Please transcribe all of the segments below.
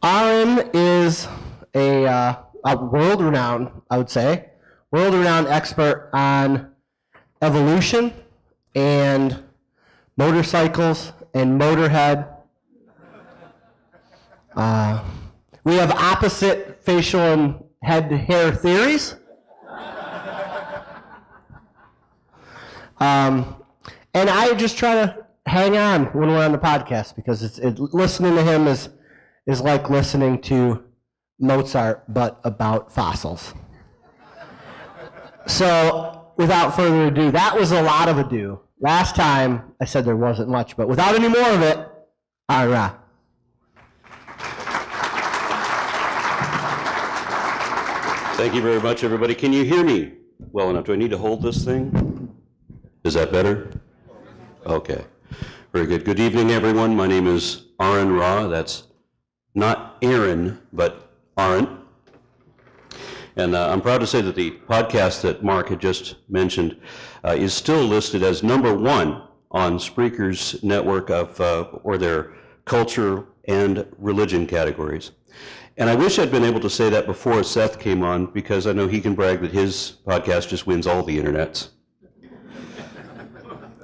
Aron is a world-renowned, I would say, world-renowned expert on evolution and motorcycles and Motorhead. We have opposite facial and head hair theories. And I just try to hang on when we're on the podcast because listening to him is like listening to Mozart, but about fossils. So, without further ado, that was a lot of ado. Last time I said there wasn't much, but without any more of it, Aron. Thank you very much, everybody. Can you hear me well enough? Do I need to hold this thing? Is that better? Okay. Very good. Good evening, everyone. My name is Aron Ra. That's not Aaron, but Aron. And I'm proud to say that the podcast that Mark had just mentioned is still listed as #1 on Spreaker's network of, or their culture and religion categories. And I wish I'd been able to say that before Seth came on, because I know he can brag that his podcast just wins all the internets.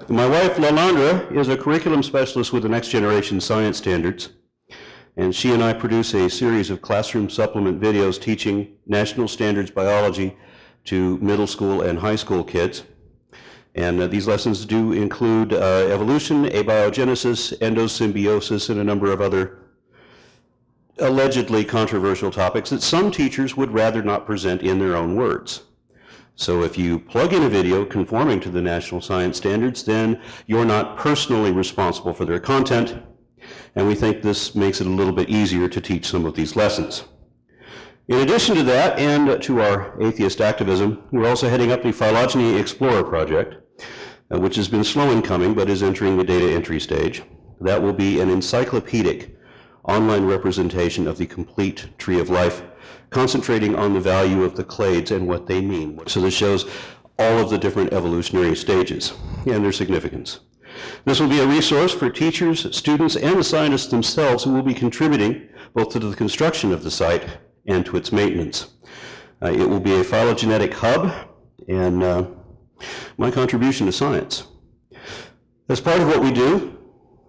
My wife, Lalandra, is a curriculum specialist with the Next Generation Science Standards, and she and I produce a series of classroom supplement videos teaching national standards biology to middle school and high school kids. And these lessons do include evolution, abiogenesis, endosymbiosis, and a number of other allegedly controversial topics that some teachers would rather not present in their own words. So if you plug in a video conforming to the national science standards, then you're not personally responsible for their content, and we think this makes it a little bit easier to teach some of these lessons. In addition to that, and to our atheist activism, we're also heading up the Phylogeny Explorer project, which has been slow in coming, but is entering the data entry stage. That will be an encyclopedic online representation of the complete tree of life, concentrating on the value of the clades and what they mean. So this shows all of the different evolutionary stages and their significance. This will be a resource for teachers, students, and the scientists themselves who will be contributing both to the construction of the site and to its maintenance. It will be a phylogenetic hub and my contribution to science. As part of what we do,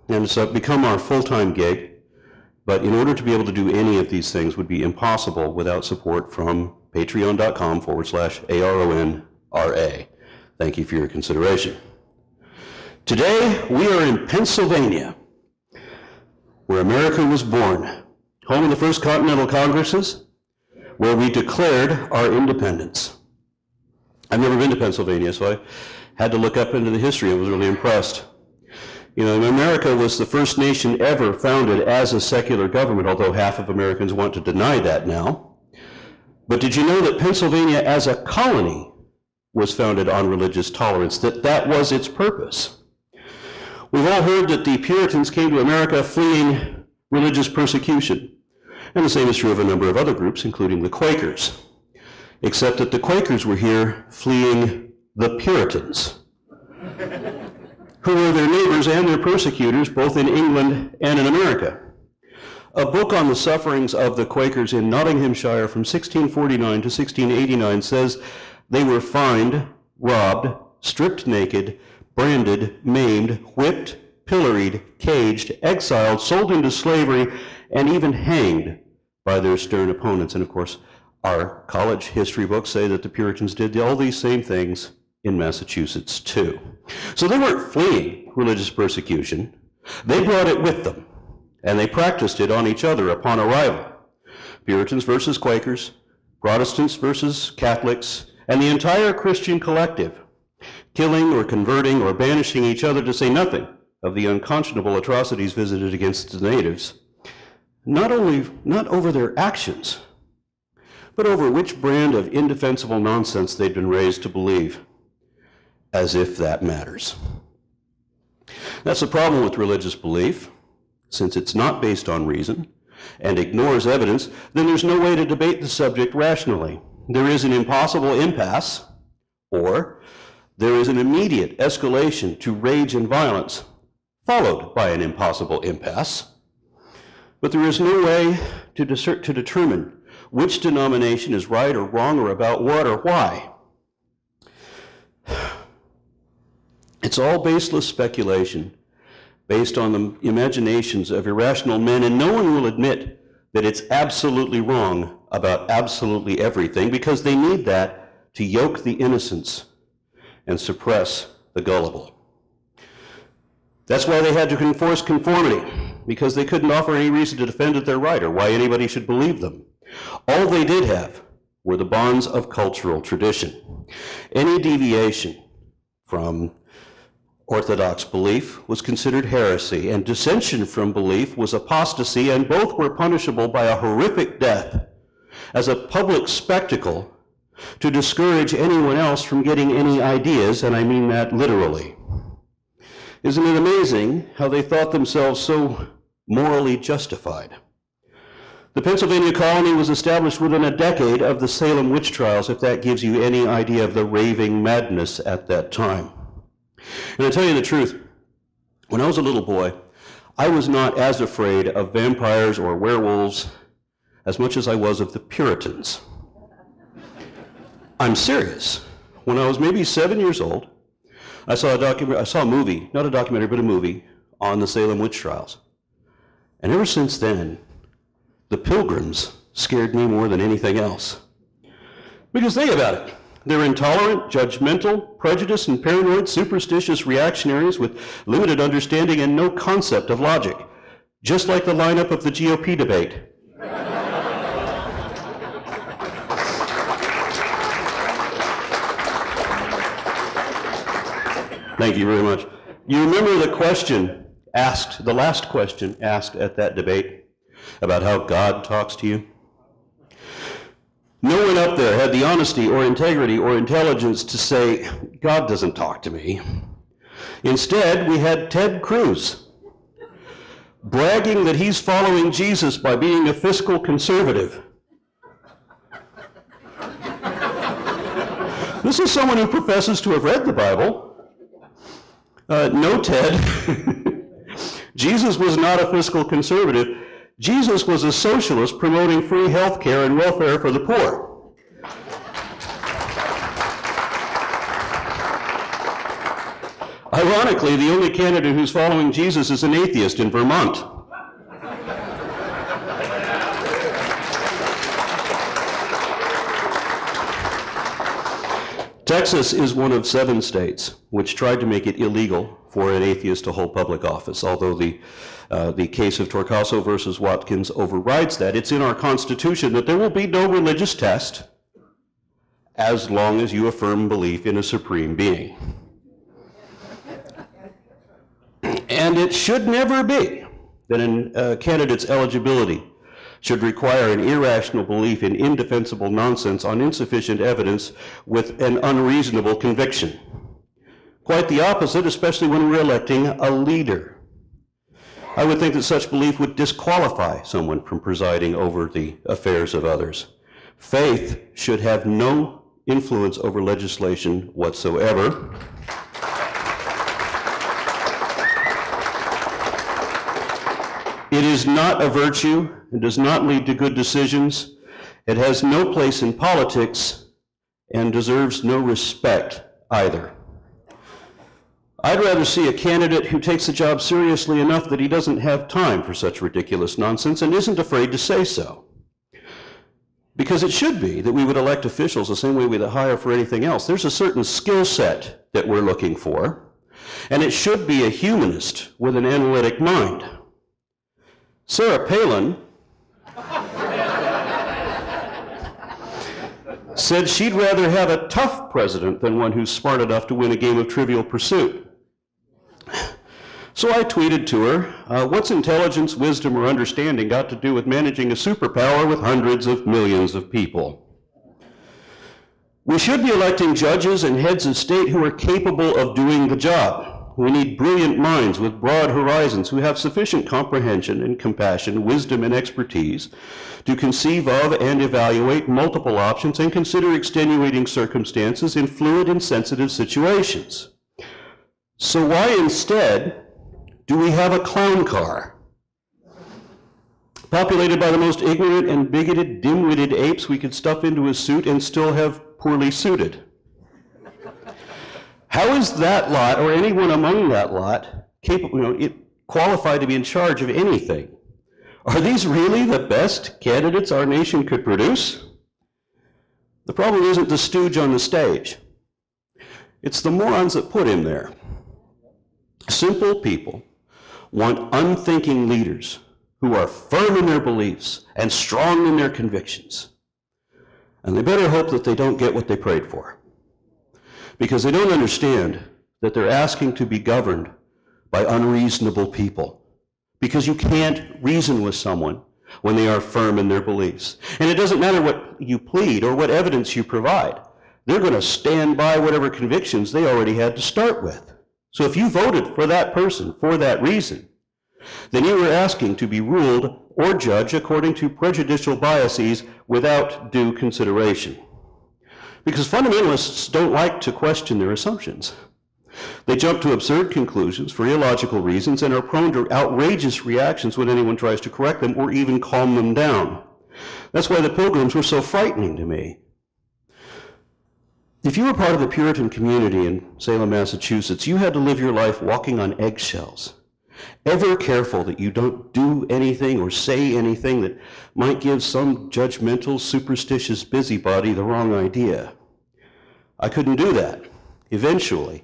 and it's become our full-time gig, but in order to be able to do any of these things would be impossible without support from patreon.com/ARONRA. Thank you for your consideration. Today, we are in Pennsylvania, where America was born, home of the first Continental Congresses, where we declared our independence. I've never been to Pennsylvania, so I had to look up into the history. I was really impressed. You know, America was the first nation ever founded as a secular government, although half of Americans want to deny that now. But did you know that Pennsylvania as a colony was founded on religious tolerance, that was its purpose? We've all heard that the Puritans came to America fleeing religious persecution. And the same is true of a number of other groups, including the Quakers. Except that the Quakers were here fleeing the Puritans, who were their neighbors and their persecutors, both in England and in America. A book on the sufferings of the Quakers in Nottinghamshire from 1649 to 1689 says they were fined, robbed, stripped naked, branded, maimed, whipped, pilloried, caged, exiled, sold into slavery, and even hanged by their stern opponents. And of course, our college history books say that the Puritans did all these same things in Massachusetts too. So they weren't fleeing religious persecution. They brought it with them, and they practiced it on each other upon arrival. Puritans versus Quakers, Protestants versus Catholics, and the entire Christian collective, killing or converting or banishing each other, to say nothing of the unconscionable atrocities visited against the natives, not over their actions, but over which brand of indefensible nonsense they'd been raised to believe. As if that matters. That's the problem with religious belief. Since it's not based on reason and ignores evidence, then there's no way to debate the subject rationally. There is an impossible impasse, or there is an immediate escalation to rage and violence, followed by an impossible impasse. But there is no way to determine which denomination is right or wrong or about what or why. It's all baseless speculation based on the imaginations of irrational men, and no one will admit that it's absolutely wrong about absolutely everything, because they need that to yoke the innocents and suppress the gullible. That's why they had to enforce conformity, because they couldn't offer any reason to defend it their right or why anybody should believe them. All they did have were the bonds of cultural tradition. Any deviation from orthodox belief was considered heresy, and dissension from belief was apostasy, and both were punishable by a horrific death as a public spectacle to discourage anyone else from getting any ideas, and I mean that literally. Isn't it amazing how they thought themselves so morally justified? The Pennsylvania colony was established within a decade of the Salem witch trials, if that gives you any idea of the raving madness at that time. And to tell you the truth, when I was a little boy, I was not as afraid of vampires or werewolves as much as I was of the Puritans. I'm serious. When I was maybe 7 years old, I saw a movie, not a documentary, but a movie on the Salem witch trials. And ever since then, the pilgrims scared me more than anything else. Because think about it. They're intolerant, judgmental, prejudiced, and paranoid, superstitious reactionaries with limited understanding and no concept of logic, just like the lineup of the GOP debate. Thank you very much. You remember the question asked, the last question asked at that debate about how God talks to you? No one up there had the honesty or integrity or intelligence to say, God doesn't talk to me. Instead, we had Ted Cruz bragging that he's following Jesus by being a fiscal conservative. This is someone who professes to have read the Bible. No, Ted. Jesus was not a fiscal conservative. Jesus was a socialist promoting free health care and welfare for the poor. Ironically, the only candidate who's following Jesus is an atheist in Vermont. Texas is one of 7 states which tried to make it illegal for an atheist to hold public office, although the case of Torcaso versus Watkins overrides that. It's in our Constitution that there will be no religious test as long as you affirm belief in a supreme being. And it should never be that a candidate's eligibility should require an irrational belief in indefensible nonsense on insufficient evidence with an unreasonable conviction. Quite the opposite, especially when we're electing a leader. I would think that such belief would disqualify someone from presiding over the affairs of others. Faith should have no influence over legislation whatsoever. It is not a virtue. It does not lead to good decisions. It has no place in politics and deserves no respect either. I'd rather see a candidate who takes the job seriously enough that he doesn't have time for such ridiculous nonsense and isn't afraid to say so. Because it should be that we would elect officials the same way we hire for anything else. There's a certain skill set that we're looking for, and it should be a humanist with an analytic mind. Sarah Palin said she'd rather have a tough president than one who's smart enough to win a game of Trivial Pursuit. So I tweeted to her, what's intelligence, wisdom, or understanding got to do with managing a superpower with hundreds of millions of people? We should be electing judges and heads of state who are capable of doing the job. We need brilliant minds with broad horizons who have sufficient comprehension and compassion, wisdom and expertise to conceive of and evaluate multiple options and consider extenuating circumstances in fluid and sensitive situations. So why instead do we have a clown car? populated by the most ignorant and bigoted, dim-witted apes we could stuff into a suit and still have poorly suited. How is that lot, or anyone among that lot, capable, qualified to be in charge of anything? Are these really the best candidates our nation could produce? The problem isn't the stooge on the stage. It's the morons that put him there. Simple people want unthinking leaders who are firm in their beliefs and strong in their convictions. And they better hope that they don't get what they prayed for, because they don't understand that they're asking to be governed by unreasonable people, because you can't reason with someone when they are firm in their beliefs. And it doesn't matter what you plead or what evidence you provide. They're going to stand by whatever convictions they already had to start with. So if you voted for that person for that reason, then you were asking to be ruled or judged according to prejudicial biases without due consideration. Because fundamentalists don't like to question their assumptions. They jump to absurd conclusions for illogical reasons and are prone to outrageous reactions when anyone tries to correct them or even calm them down. That's why the Pilgrims were so frightening to me. If you were part of the Puritan community in Salem, Massachusetts, you had to live your life walking on eggshells, ever careful that you don't do anything or say anything that might give some judgmental, superstitious busybody the wrong idea. I couldn't do that. Eventually,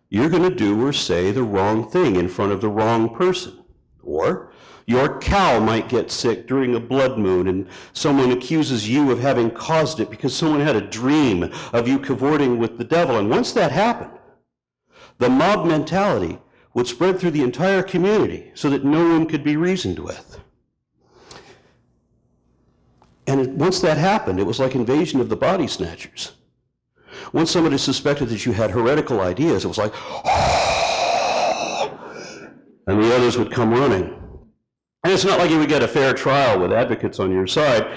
you're going to do or say the wrong thing in front of the wrong person. Or your cow might get sick during a blood moon and someone accuses you of having caused it because someone had a dream of you cavorting with the devil. And once that happened, the mob mentality would spread through the entire community so that no one could be reasoned with. And once that happened, it was like invasion of the body snatchers. Once somebody suspected that you had heretical ideas, it was like, and the others would come running. And it's not like you would get a fair trial with advocates on your side.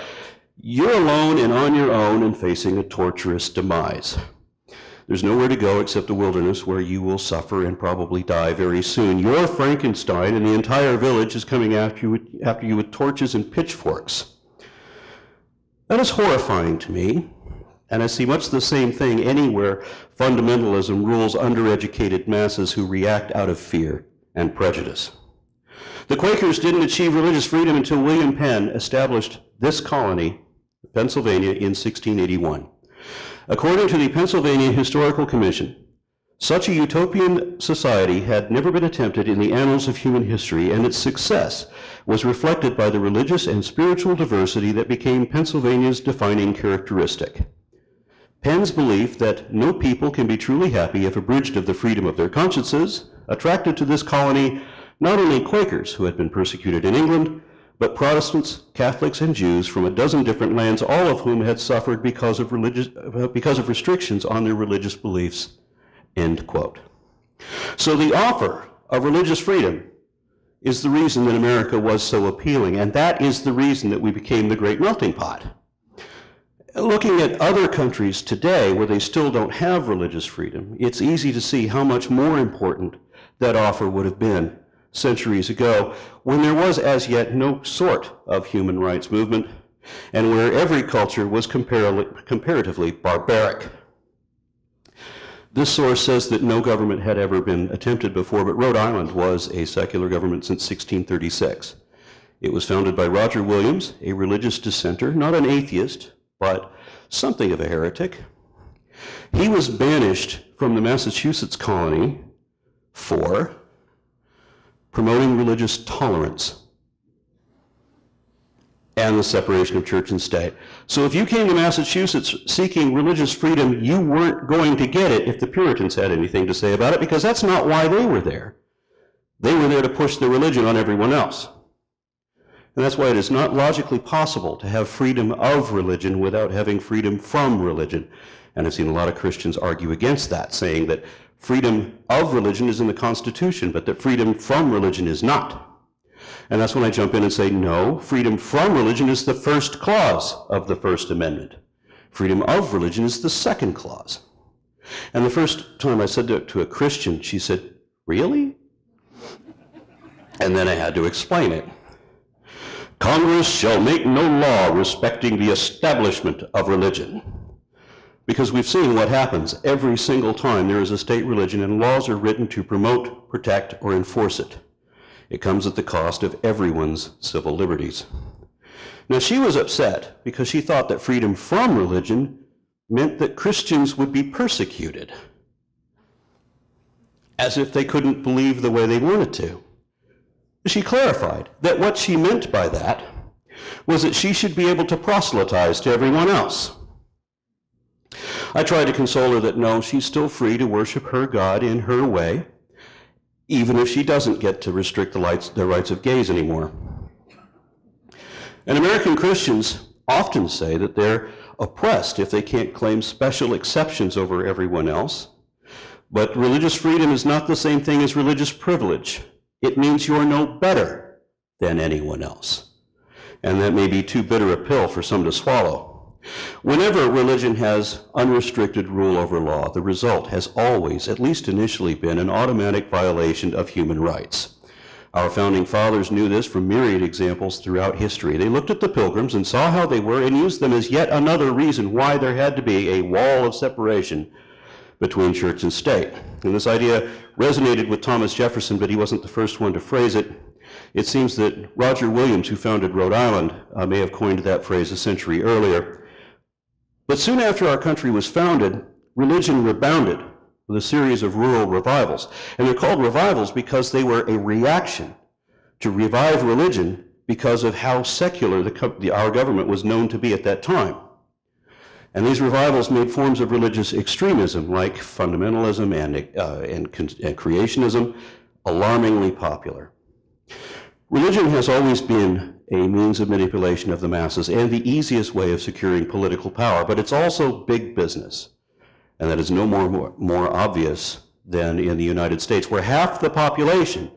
You're alone and on your own and facing a torturous demise. There's nowhere to go except the wilderness, where you will suffer and probably die very soon. You're Frankenstein, and the entire village is coming after you with torches and pitchforks. That is horrifying to me, and I see much the same thing anywhere fundamentalism rules undereducated masses who react out of fear and prejudice. The Quakers didn't achieve religious freedom until William Penn established this colony, Pennsylvania, in 1681. According to the Pennsylvania Historical Commission, such a utopian society had never been attempted in the annals of human history, and its success was reflected by the religious and spiritual diversity that became Pennsylvania's defining characteristic. Penn's belief that no people can be truly happy if abridged of the freedom of their consciences attracted to this colony not only Quakers who had been persecuted in England, but Protestants, Catholics, and Jews from a dozen different lands, all of whom had suffered because of restrictions on their religious beliefs, end quote. So the offer of religious freedom is the reason that America was so appealing, and that is the reason that we became the great melting pot. Looking at other countries today where they still don't have religious freedom, it's easy to see how much more important that offer would have been centuries ago, when there was as yet no sort of human rights movement, and where every culture was comparatively barbaric. This source says that no government had ever been attempted before, but Rhode Island was a secular government since 1636. It was founded by Roger Williams, a religious dissenter, not an atheist, but something of a heretic. He was banished from the Massachusetts colony for promoting religious tolerance and the separation of church and state. So if you came to Massachusetts seeking religious freedom, you weren't going to get it if the Puritans had anything to say about it, because that's not why they were there. They were there to push their religion on everyone else. And that's why it is not logically possible to have freedom of religion without having freedom from religion. And I've seen a lot of Christians argue against that, saying that freedom of religion is in the Constitution, but that freedom from religion is not. And that's when I jump in and say, no, freedom from religion is the first clause of the First Amendment. Freedom of religion is the second clause. And the first time I said that to a Christian, she said, "Really?" And then I had to explain it. Congress shall make no law respecting the establishment of religion. Because we've seen what happens every single time there is a state religion and laws are written to promote, protect, or enforce it. It comes at the cost of everyone's civil liberties. Now, she was upset because she thought that freedom from religion meant that Christians would be persecuted, as if they couldn't believe the way they wanted to. She clarified that what she meant by that was that she should be able to proselytize to everyone else. I tried to console her that no, she's still free to worship her God in her way, even if she doesn't get to restrict the rights of gays anymore. And American Christians often say that they're oppressed if they can't claim special exceptions over everyone else. But religious freedom is not the same thing as religious privilege. It means you're no better than anyone else. And that may be too bitter a pill for some to swallow. Whenever religion has unrestricted rule over law, the result has always, at least initially, been an automatic violation of human rights. Our founding fathers knew this from myriad examples throughout history. They looked at the Pilgrims and saw how they were and used them as yet another reason why there had to be a wall of separation between church and state. And this idea resonated with Thomas Jefferson, but he wasn't the first one to phrase it. It seems that Roger Williams, who founded Rhode Island, may have coined that phrase a century earlier. But soon after our country was founded, religion rebounded with a series of rural revivals. And they're called revivals because they were a reaction to revive religion because of how secular our government was known to be at that time. And these revivals made forms of religious extremism like fundamentalism and creationism alarmingly popular. Religion has always been a means of manipulation of the masses and the easiest way of securing political power, but it's also big business. And that is no more obvious than in the United States, where half the population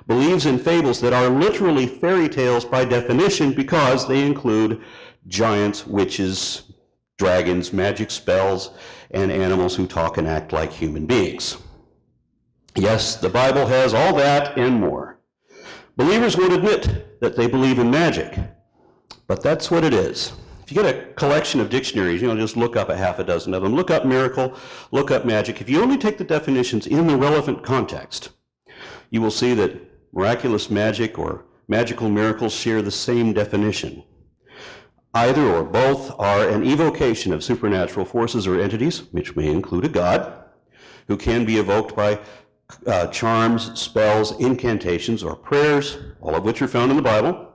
believes in fables that are literally fairy tales by definition because they include giants, witches, dragons, magic spells, and animals who talk and act like human beings. Yes, the Bible has all that and more. Believers won't admit that they believe in magic, but that's what it is. If you get a collection of dictionaries, just look up a half a dozen of them. Look up miracle, look up magic. If you only take the definitions in the relevant context, you will see that miraculous magic or magical miracles share the same definition. Either or both are an evocation of supernatural forces or entities, which may include a god, who can be evoked by charms, spells, incantations, or prayers, all of which are found in the Bible,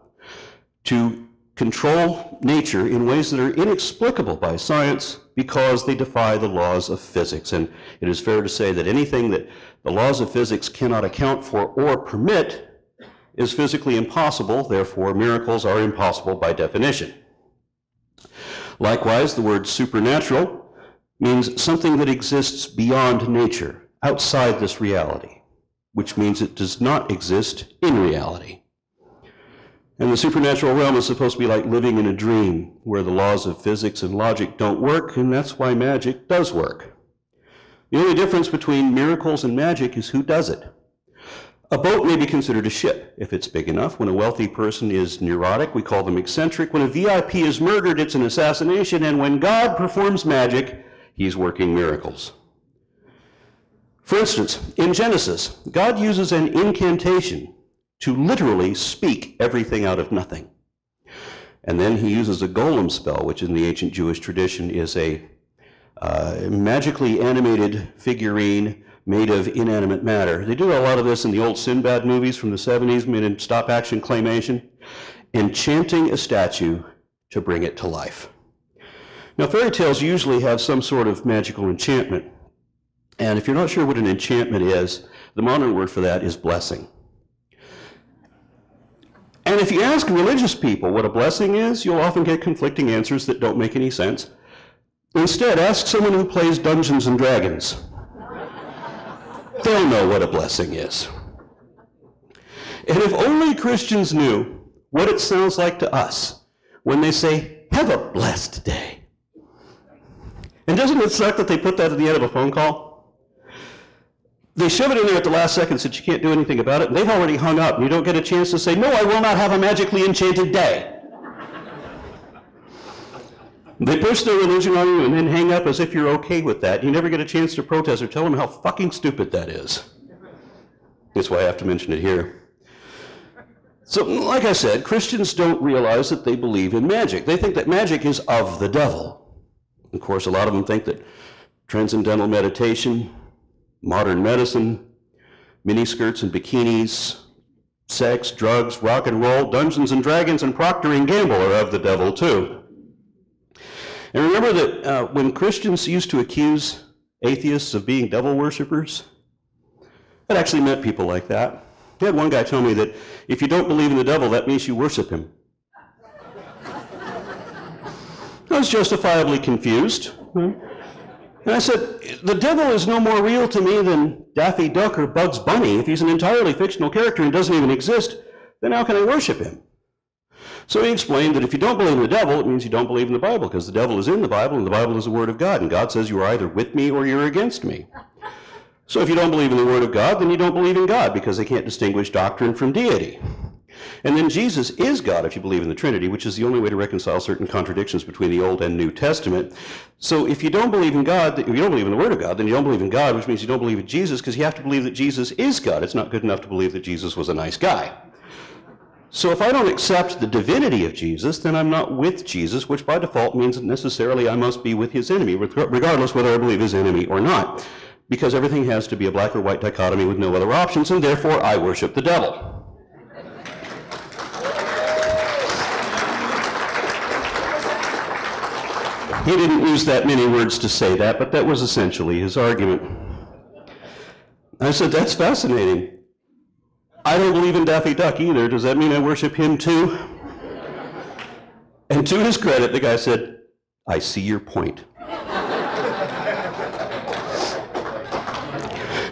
to control nature in ways that are inexplicable by science because they defy the laws of physics. And it is fair to say that anything that the laws of physics cannot account for or permit is physically impossible. Therefore, miracles are impossible by definition. Likewise, the word supernatural means something that exists beyond nature, outside this reality, which means it does not exist in reality. And the supernatural realm is supposed to be like living in a dream, where the laws of physics and logic don't work, and that's why magic does work. The only difference between miracles and magic is who does it. A boat may be considered a ship if it's big enough. When a wealthy person is neurotic, we call them eccentric. When a VIP is murdered, it's an assassination. And when God performs magic, he's working miracles. For instance, in Genesis, God uses an incantation to literally speak everything out of nothing. And then he uses a golem spell, which in the ancient Jewish tradition is a magically animated figurine made of inanimate matter. They do a lot of this in the old Sinbad movies from the 70s, made in stop-action claymation, enchanting a statue to bring it to life. Now, fairy tales usually have some sort of magical enchantment. And if you're not sure what an enchantment is, the modern word for that is blessing. And if you ask religious people what a blessing is, you'll often get conflicting answers that don't make any sense. Instead, ask someone who plays Dungeons and Dragons. They'll know what a blessing is. And if only Christians knew what it sounds like to us when they say, "Have a blessed day." And doesn't it suck that they put that at the end of a phone call? They shove it in there at the last second so that you can't do anything about it, and they've already hung up, and you don't get a chance to say, no, I will not have a magically enchanted day. They push their religion on you and then hang up as if you're okay with that. You never get a chance to protest or tell them how fucking stupid that is. That's why I have to mention it here. So, like I said, Christians don't realize that they believe in magic. They think that magic is of the devil. Of course, a lot of them think that transcendental meditation, modern medicine, miniskirts and bikinis, sex, drugs, rock and roll, Dungeons and Dragons, and Procter & Gamble are of the devil too. And remember that when Christians used to accuse atheists of being devil worshippers, it actually meant people like that. I had one guy tell me that if you don't believe in the devil, that means you worship him. I was justifiably confused. And I said, the devil is no more real to me than Daffy Duck or Bugs Bunny. If he's an entirely fictional character and doesn't even exist, then how can I worship him? So he explained that if you don't believe in the devil, it means you don't believe in the Bible, because the devil is in the Bible, and the Bible is the Word of God, and God says you are either with me or you're against me. So if you don't believe in the Word of God, then you don't believe in God, because they can't distinguish doctrine from deity. And then Jesus is God if you believe in the Trinity, which is the only way to reconcile certain contradictions between the Old and New Testament. So if you don't believe in God, if you don't believe in the Word of God, then you don't believe in God, which means you don't believe in Jesus, because you have to believe that Jesus is God. It's not good enough to believe that Jesus was a nice guy. So if I don't accept the divinity of Jesus, then I'm not with Jesus, which by default means that necessarily I must be with his enemy, regardless whether I believe his enemy or not, because everything has to be a black or white dichotomy with no other options, and therefore I worship the devil. He didn't use that many words to say that, but that was essentially his argument. I said, that's fascinating. I don't believe in Daffy Duck either. Does that mean I worship him too? And to his credit, the guy said, I see your point.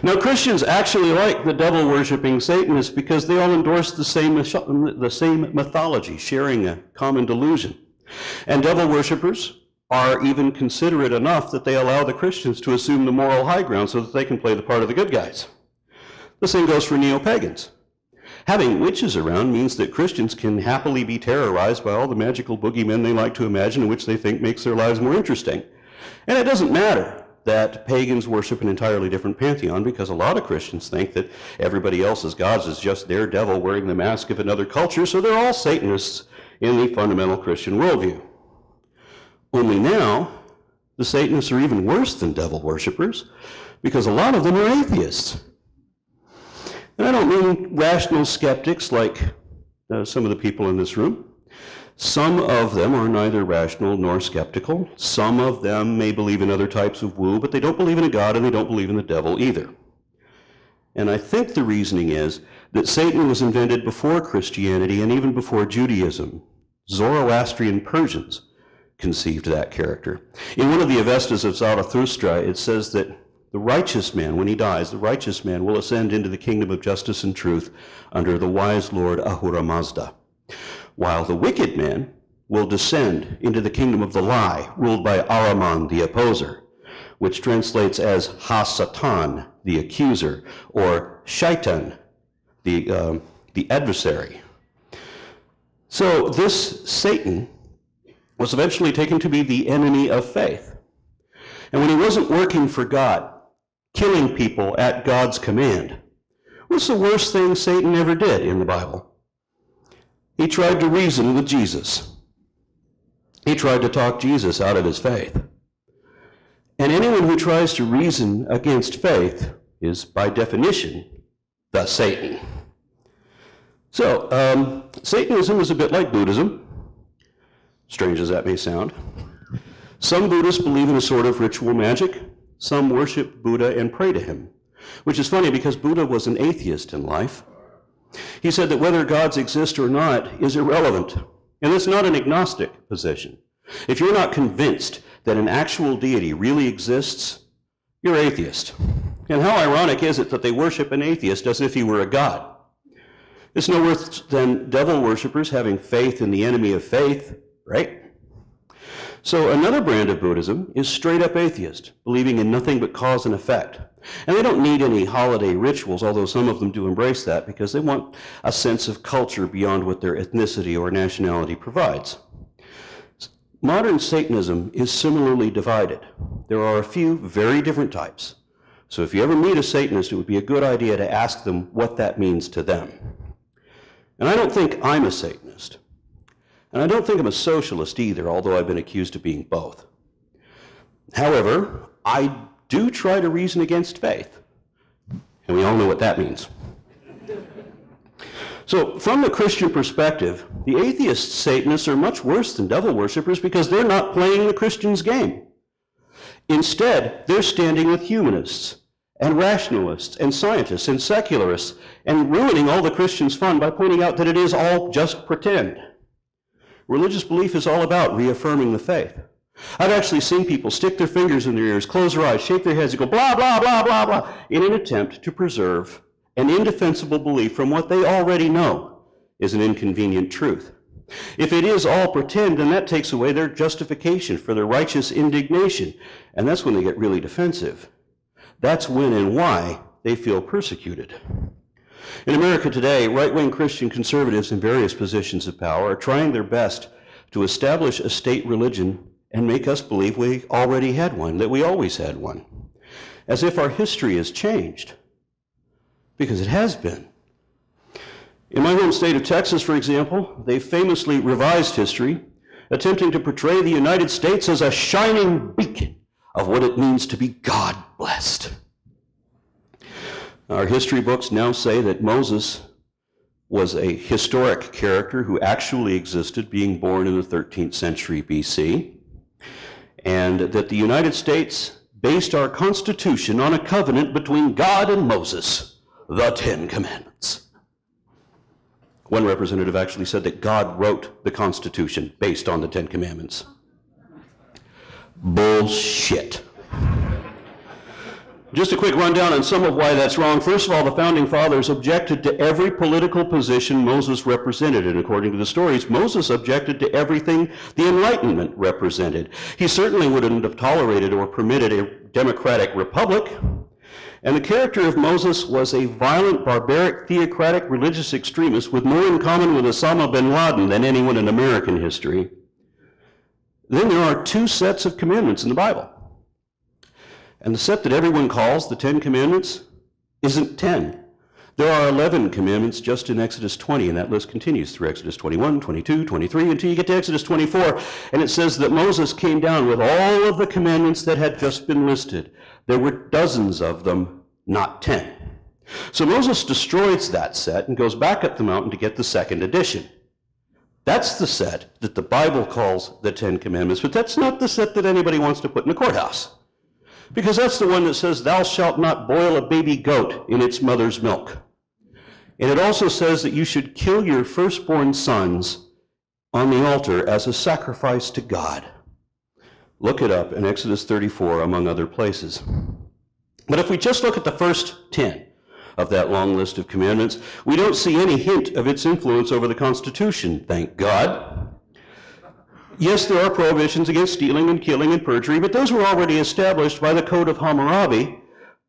Now, Christians actually like the devil-worshipping Satanists because they all endorse the same mythology, sharing a common delusion. And devil worshippers are even considerate enough that they allow the Christians to assume the moral high ground so that they can play the part of the good guys. The same goes for neo-pagans. Having witches around means that Christians can happily be terrorized by all the magical boogeymen they like to imagine, in which they think makes their lives more interesting. And it doesn't matter that pagans worship an entirely different pantheon, because a lot of Christians think that everybody else's gods is just their devil wearing the mask of another culture, so they're all Satanists in the fundamental Christian worldview. Only now, the Satanists are even worse than devil worshippers, because a lot of them are atheists. And I don't mean rational skeptics like some of the people in this room. Some of them are neither rational nor skeptical. Some of them may believe in other types of woo, but they don't believe in a God and they don't believe in the devil either. And I think the reasoning is that Satan was invented before Christianity and even before Judaism. Zoroastrian Persians conceived that character. In one of the Avestas of Zarathustra, it says that the righteous man, when he dies, the righteous man will ascend into the kingdom of justice and truth under the wise Lord Ahura Mazda, while the wicked man will descend into the kingdom of the lie, ruled by Ahriman, the opposer, which translates as Ha-Satan, the accuser, or Shaitan, the adversary. So this Satan was eventually taken to be the enemy of faith. And when he wasn't working for God, killing people at God's command, what's the worst thing Satan ever did in the Bible? He tried to reason with Jesus. He tried to talk Jesus out of his faith. And anyone who tries to reason against faith is, by definition, the Satan. So, Satanism is a bit like Buddhism, strange as that may sound. Some Buddhists believe in a sort of ritual magic. Some worship Buddha and pray to him, which is funny because Buddha was an atheist in life. He said that whether gods exist or not is irrelevant, and it's not an agnostic position. If you're not convinced that an actual deity really exists, you're atheist. And how ironic is it that they worship an atheist as if he were a god? It's no worse than devil worshippers having faith in the enemy of faith, right? So another brand of Buddhism is straight-up atheist, believing in nothing but cause and effect. And they don't need any holiday rituals, although some of them do embrace that, because they want a sense of culture beyond what their ethnicity or nationality provides. Modern Satanism is similarly divided. There are a few very different types. So if you ever meet a Satanist, it would be a good idea to ask them what that means to them. And I don't think I'm a Satanist. And I don't think I'm a socialist either, although I've been accused of being both. However, I do try to reason against faith. And we all know what that means. So from the Christian perspective, the atheist Satanists are much worse than devil worshippers because they're not playing the Christian's game. Instead, they're standing with humanists and rationalists and scientists and secularists and ruining all the Christians' fun by pointing out that it is all just pretend. Religious belief is all about reaffirming the faith. I've actually seen people stick their fingers in their ears, close their eyes, shake their heads, and go blah, blah, blah, blah, blah, in an attempt to preserve an indefensible belief from what they already know is an inconvenient truth. If it is all pretend, then that takes away their justification for their righteous indignation, and that's when they get really defensive. That's when and why they feel persecuted. In America today, right-wing Christian conservatives in various positions of power are trying their best to establish a state religion and make us believe we already had one, that we always had one, as if our history has changed, because it has been. In my home state of Texas, for example, they famously revised history, attempting to portray the United States as a shining beacon of what it means to be God-blessed. Our history books now say that Moses was a historic character who actually existed, being born in the 13th century BC, and that the United States based our Constitution on a covenant between God and Moses, the Ten Commandments. One representative actually said that God wrote the Constitution based on the Ten Commandments. Bullshit. Just a quick rundown on some of why that's wrong. First of all, the Founding Fathers objected to every political position Moses represented, and according to the stories, Moses objected to everything the Enlightenment represented. He certainly wouldn't have tolerated or permitted a democratic republic, and the character of Moses was a violent, barbaric, theocratic, religious extremist with more in common with Osama bin Laden than anyone in American history. Then there are two sets of commandments in the Bible. And the set that everyone calls the Ten Commandments isn't 10. There are 11 commandments just in Exodus 20, and that list continues through Exodus 21, 22, 23, until you get to Exodus 24, and it says that Moses came down with all of the commandments that had just been listed. There were dozens of them, not 10. So Moses destroys that set and goes back up the mountain to get the second edition. That's the set that the Bible calls the Ten Commandments, but that's not the set that anybody wants to put in the courthouse. Because that's the one that says, thou shalt not boil a baby goat in its mother's milk. And it also says that you should kill your firstborn sons on the altar as a sacrifice to God. Look it up in Exodus 34, among other places. But if we just look at the first 10 of that long list of commandments, we don't see any hint of its influence over the Constitution, thank God. Yes, there are prohibitions against stealing and killing and perjury, but those were already established by the Code of Hammurabi,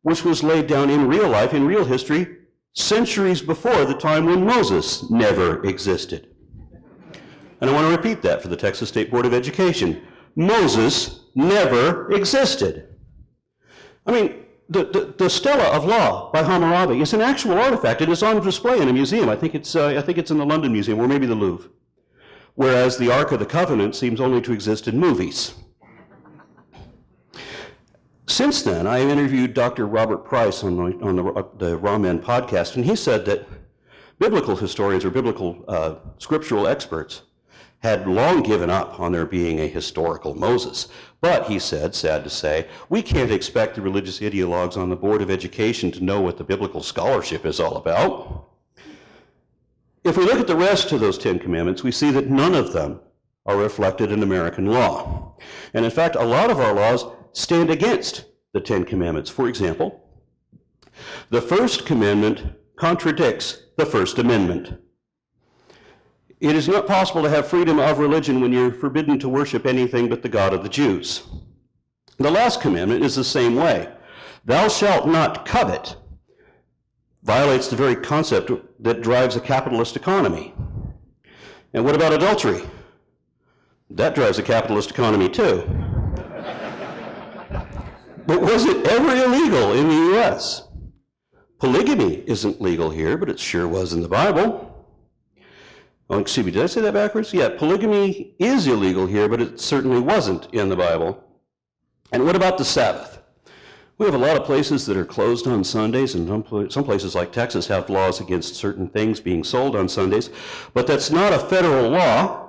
which was laid down in real life, in real history, centuries before the time when Moses never existed. And I want to repeat that for the Texas State Board of Education. Moses never existed. I mean, the Stela of Law by Hammurabi is an actual artifact. It is on display in a museum. I think it's in the London Museum, or maybe the Louvre. Whereas the Ark of the Covenant seems only to exist in movies. Since then, I interviewed Dr. Robert Price on the Raw Men podcast, and he said that biblical historians or biblical scriptural experts had long given up on there being a historical Moses. But, he said, sad to say, we can't expect the religious ideologues on the Board of Education to know what the biblical scholarship is all about. If we look at the rest of those 10 commandments, we see that none of them are reflected in American law. And in fact, a lot of our laws stand against the 10 commandments. For example, the first commandment contradicts the First Amendment. It is not possible to have freedom of religion when you're forbidden to worship anything but the God of the Jews. The last commandment is the same way. Thou shalt not covet violates the very concept that drives a capitalist economy. And what about adultery? That drives a capitalist economy too. But was it ever illegal in the U.S.? Polygamy isn't legal here, but it sure was in the Bible. Oh, excuse me, did I say that backwards? Yeah, polygamy is illegal here, but it certainly wasn't in the Bible. And what about the Sabbath? We have a lot of places that are closed on Sundays, and some places like Texas have laws against certain things being sold on Sundays, but that's not a federal law.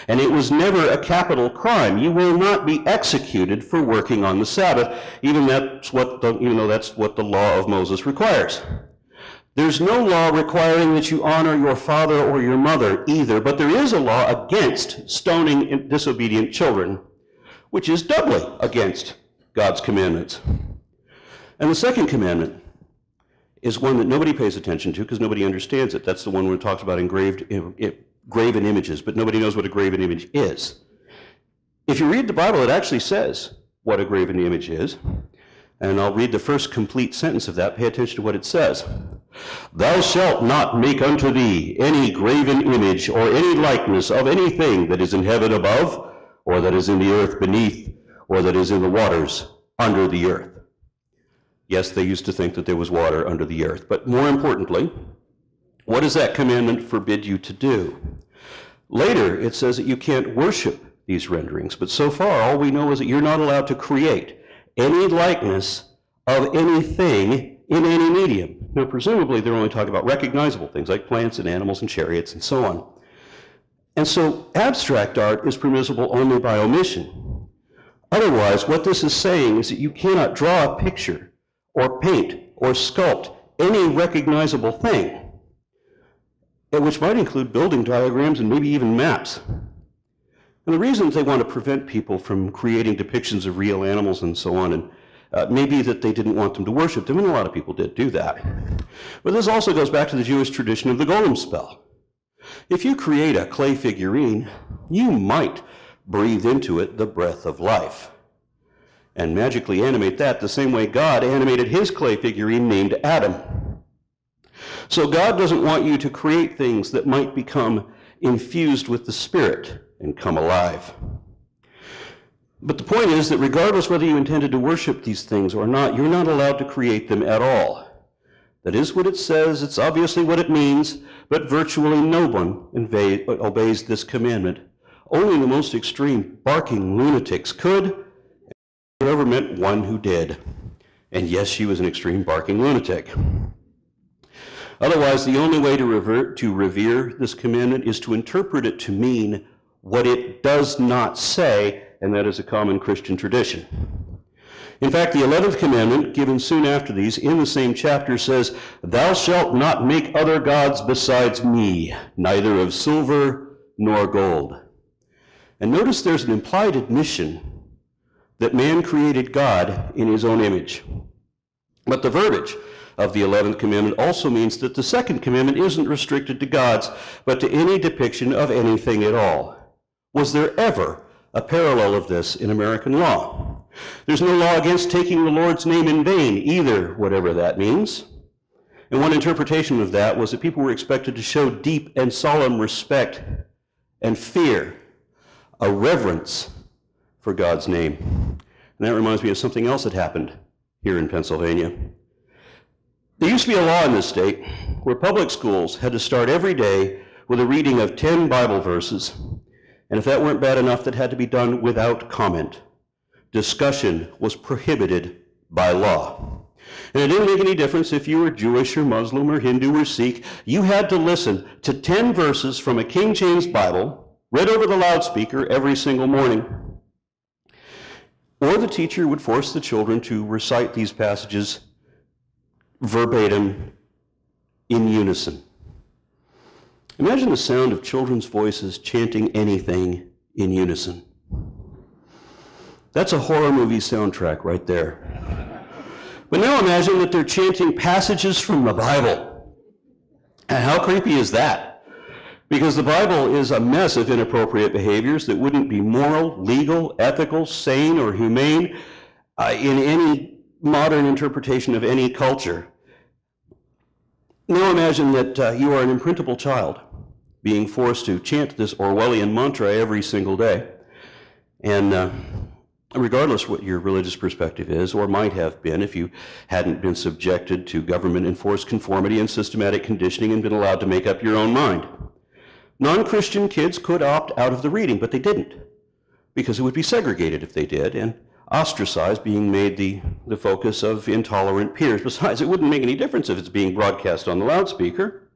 And it was never a capital crime. You will not be executed for working on the Sabbath, even that's what the law of Moses requires. There's no law requiring that you honor your father or your mother either, but there is a law against stoning disobedient children, which is doubly against God's commandments. And the second commandment is one that nobody pays attention to because nobody understands it. That's the one where it talks about graven images, but nobody knows what a graven image is. If you read the Bible, it actually says what a graven image is, and I'll read the first complete sentence of that. Pay attention to what it says. Thou shalt not make unto thee any graven image or any likeness of anything that is in heaven above, or that is in the earth beneath, or that is in the waters under the earth. Yes, they used to think that there was water under the earth, but more importantly, what does that commandment forbid you to do? Later, it says that you can't worship these renderings, but so far, all we know is that you're not allowed to create any likeness of anything in any medium. Now, presumably, they're only talking about recognizable things like plants and animals and chariots and so on. And so, abstract art is permissible only by omission. Otherwise, what this is saying is that you cannot draw a picture or paint or sculpt any recognizable thing, which might include building diagrams and maybe even maps. And the reasons they want to prevent people from creating depictions of real animals and so on, and maybe that they didn't want them to worship them, and a lot of people did do that. But this also goes back to the Jewish tradition of the golem spell. If you create a clay figurine, you might breathe into it the breath of life and magically animate that the same way God animated his clay figurine named Adam. So God doesn't want you to create things that might become infused with the Spirit and come alive. But the point is that regardless whether you intended to worship these things or not, you're not allowed to create them at all. That is what it says, it's obviously what it means, but virtually no one obeys this commandment. Only the most extreme barking lunatics could, and whoever meant one who did. And yes, she was an extreme barking lunatic. Otherwise, the only way to revere this commandment is to interpret it to mean what it does not say, and that is a common Christian tradition. In fact, the 11th commandment, given soon after these, in the same chapter, says, Thou shalt not make other gods besides me, neither of silver nor gold. And notice there's an implied admission that man created God in his own image. But the verbiage of the 11th commandment also means that the second commandment isn't restricted to gods, but to any depiction of anything at all. Was there ever a parallel of this in American law? There's no law against taking the Lord's name in vain either, whatever that means. And one interpretation of that was that people were expected to show deep and solemn respect and fear, a reverence for God's name. And that reminds me of something else that happened here in Pennsylvania. There used to be a law in this state where public schools had to start every day with a reading of 10 Bible verses, and if that weren't bad enough, that had to be done without comment. Discussion was prohibited by law. And it didn't make any difference if you were Jewish or Muslim or Hindu or Sikh. You had to listen to 10 verses from a King James Bible read over the loudspeaker every single morning. Or the teacher would force the children to recite these passages verbatim in unison. Imagine the sound of children's voices chanting anything in unison. That's a horror movie soundtrack right there. But now imagine that they're chanting passages from the Bible. And how creepy is that? Because the Bible is a mess of inappropriate behaviors that wouldn't be moral, legal, ethical, sane, or humane in any modern interpretation of any culture. Now imagine that you are an imprintable child being forced to chant this Orwellian mantra every single day. And regardless what your religious perspective is, or might have been if you hadn't been subjected to government-enforced conformity and systematic conditioning and been allowed to make up your own mind. Non-Christian kids could opt out of the reading, but they didn't, because it would be segregated if they did, and ostracized, being made the focus of intolerant peers. Besides, it wouldn't make any difference if it's being broadcast on the loudspeaker.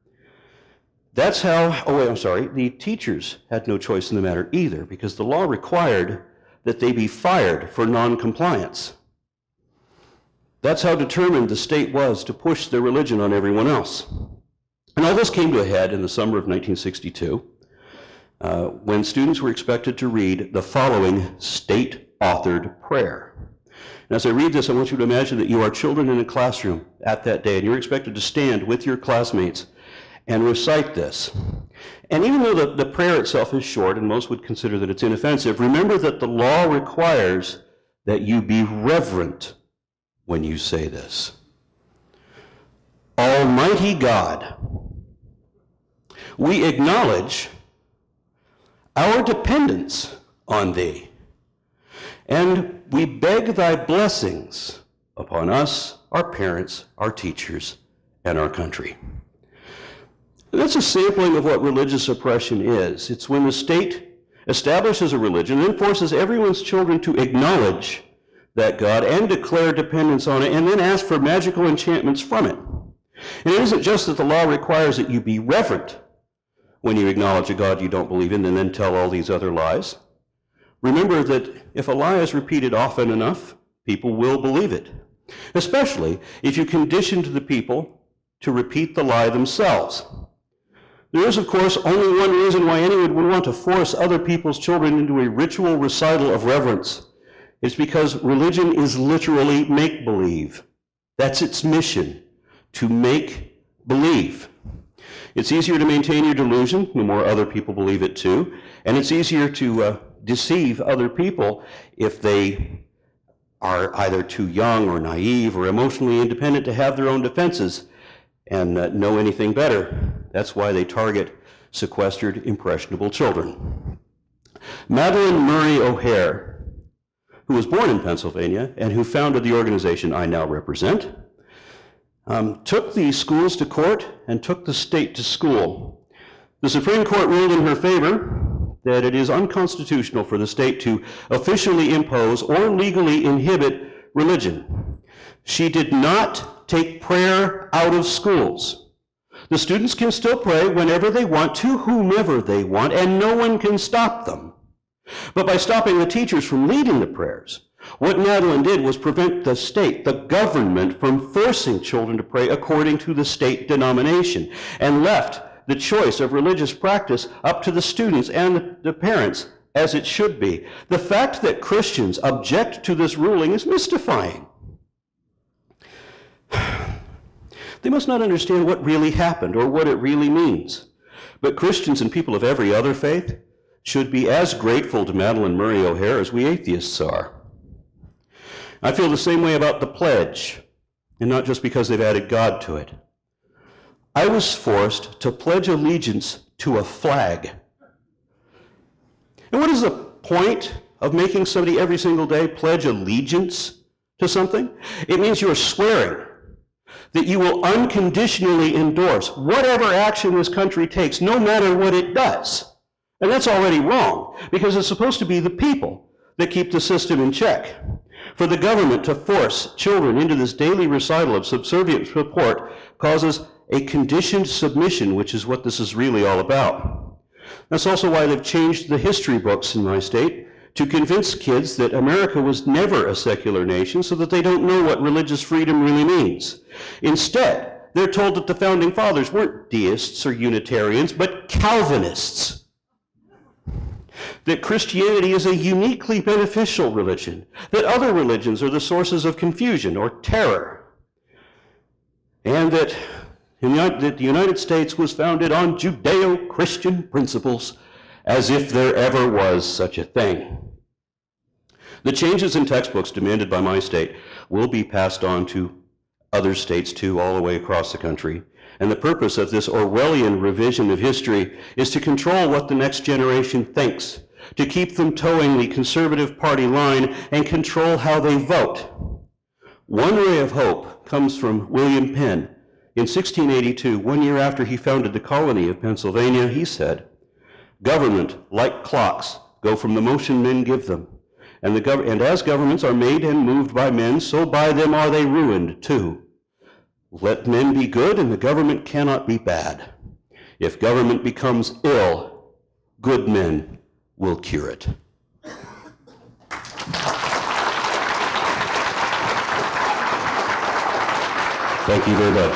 That's how, the teachers had no choice in the matter either, because the law required that they be fired for non-compliance. That's how determined the state was to push their religion on everyone else. And all this came to a head in the summer of 1962, when students were expected to read the following state-authored prayer. And as I read this, I want you to imagine that you are children in a classroom at that day, and you're expected to stand with your classmates and recite this. And even though the prayer itself is short, and most would consider that it's inoffensive, remember that the law requires that you be reverent when you say this. Almighty God, we acknowledge our dependence on Thee, and we beg Thy blessings upon us, our parents, our teachers, and our country. And that's a sampling of what religious oppression is. It's when the state establishes a religion and then forces everyone's children to acknowledge that God and declare dependence on it, and then ask for magical enchantments from it. And it isn't just that the law requires that you be reverent when you acknowledge a God you don't believe in and then tell all these other lies. Remember that if a lie is repeated often enough, people will believe it, especially if you conditioned the people to repeat the lie themselves. There is, of course, only one reason why anyone would want to force other people's children into a ritual recital of reverence. It's because religion is literally make-believe. That's its mission, to make believe. It's easier to maintain your delusion the more other people believe it too, and it's easier to deceive other people if they are either too young or naive or emotionally independent to have their own defenses and know anything better. That's why they target sequestered, impressionable children. Madeleine Murray O'Hare, who was born in Pennsylvania and who founded the organization I now represent, took the schools to court and took the state to school. The Supreme Court ruled in her favor that it is unconstitutional for the state to officially impose or legally inhibit religion. She did not take prayer out of schools. The students can still pray whenever they want to whomever they want, and no one can stop them. But by stopping the teachers from leading the prayers, what Madeleine did was prevent the state, the government, from forcing children to pray according to the state denomination, and left the choice of religious practice up to the students and the parents, as it should be. The fact that Christians object to this ruling is mystifying. They must not understand what really happened or what it really means. But Christians and people of every other faith should be as grateful to Madeleine Murray O'Hare as we atheists are. I feel the same way about the pledge, and not just because they've added God to it. I was forced to pledge allegiance to a flag. And what is the point of making somebody every single day pledge allegiance to something? It means you're swearing that you will unconditionally endorse whatever action this country takes, no matter what it does. And that's already wrong, because it's supposed to be the people that keep the system in check. For the government to force children into this daily recital of subservient support causes a conditioned submission, which is what this is really all about. That's also why they've changed the history books in my state to convince kids that America was never a secular nation so that they don't know what religious freedom really means. Instead, they're told that the founding fathers weren't deists or Unitarians, but Calvinists. That Christianity is a uniquely beneficial religion, that other religions are the sources of confusion or terror, and that that the United States was founded on Judeo-Christian principles, as if there ever was such a thing. The changes in textbooks demanded by my state will be passed on to other states too, all the way across the country. And the purpose of this Orwellian revision of history is to control what the next generation thinks, to keep them towing the Conservative Party line and control how they vote. One ray of hope comes from William Penn. In 1682, 1 year after he founded the colony of Pennsylvania, he said, "Government, like clocks, go from the motion men give them. And as governments are made and moved by men, so by them are they ruined too. Let men be good, and the government cannot be bad. If government becomes ill, good men will cure it." Thank you very much.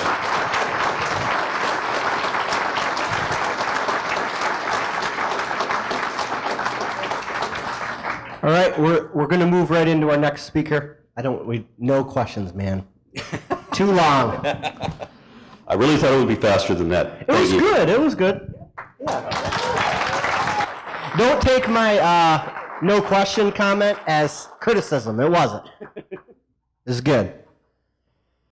All right, we're going to move right into our next speaker. No questions, man. Too long. I really thought it would be faster than that. It was good. It was good. Yeah. Don't take my no question comment as criticism. It wasn't. It's good.